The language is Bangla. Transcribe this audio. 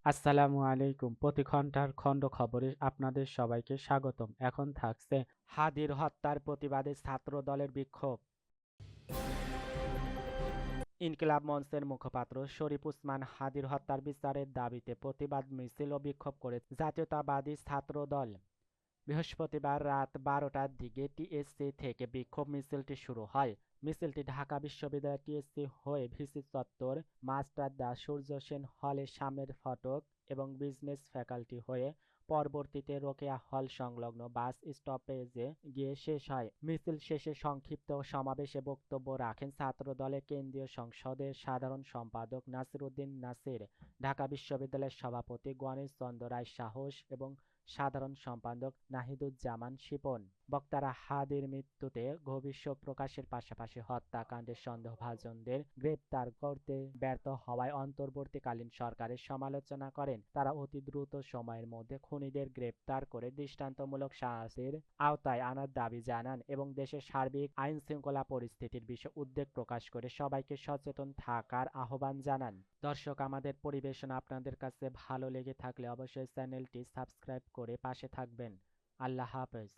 আসসালামু আলাইকুম। প্রতি ঘন্টার খণ্ড খবরে আপনাদের সবাইকে স্বাগতম। এখন থাকছে হাদির হত্যার প্রতিবাদে ছাত্র দলের বিক্ষোভ। ইনকিলাব মঞ্চের মুখপাত্র শরীফ উসমান হাদির হত্যার বিচারের দাবিতে প্রতিবাদ মিছিল ও বিক্ষোভ করে জাতীয়তাবাদী ছাত্র দল। বৃহস্পতিবার রাত ১২টার দিকে টিএসসি থেকে বিক্ষোভ মিছিলটি শুরু হয়। মিছিলটি ঢাকা বিশ্ববিদ্যালয় টিএসসি হয়ে ভিসি চত্বর, মাস্টারদা সূর্য সেন হলের সামনের ফটক এবং বিজনেস ফ্যাকাল্টি হয়ে পরবর্তীতে রোকেয়া হল সংলগ্ন বাস স্টপেজে গিয়ে শেষ হয়। মিছিল শেষে সংক্ষিপ্ত সমাবেশে বক্তব্য রাখেন ছাত্রদলের কেন্দ্রীয় সংসদের সাধারণ সম্পাদক নাসির উদ্দিন নাসির, ঢাকা বিশ্ববিদ্যালয়ের সভাপতি গণেশ চন্দ্র রায় সাহস এবং সাধারণ সম্পাদক নাহিদুজ্জামান শিপন। বক্তারা হাদির মৃত্যুতে গভীর শোক প্রকাশের পাশাপাশি হত্যাকাণ্ডের সন্দেহভাজনদের গ্রেপ্তার করতে ব্যর্থ হওয়ায় অন্তর্বর্তীকালীন সরকারের সমালোচনা করেন। তারা অতি দ্রুত সময়ের মধ্যে খুনিদের গ্রেপ্তার করে দৃষ্টান্তমূলক শাস্তির আওতায় আনার দাবি জানান এবং দেশের সার্বিক আইনশৃঙ্খলা পরিস্থিতির বিষয়ে উদ্বেগ প্রকাশ করে সবাইকে সচেতন থাকার আহ্বান জানান। দর্শক, আমাদের পরিবেশনা আপনাদের কাছে ভালো লেগে থাকলে অবশ্যই চ্যানেলটি সাবস্ক্রাইব করে পাশে থাকবেন। আল্লাহ হাফেজ।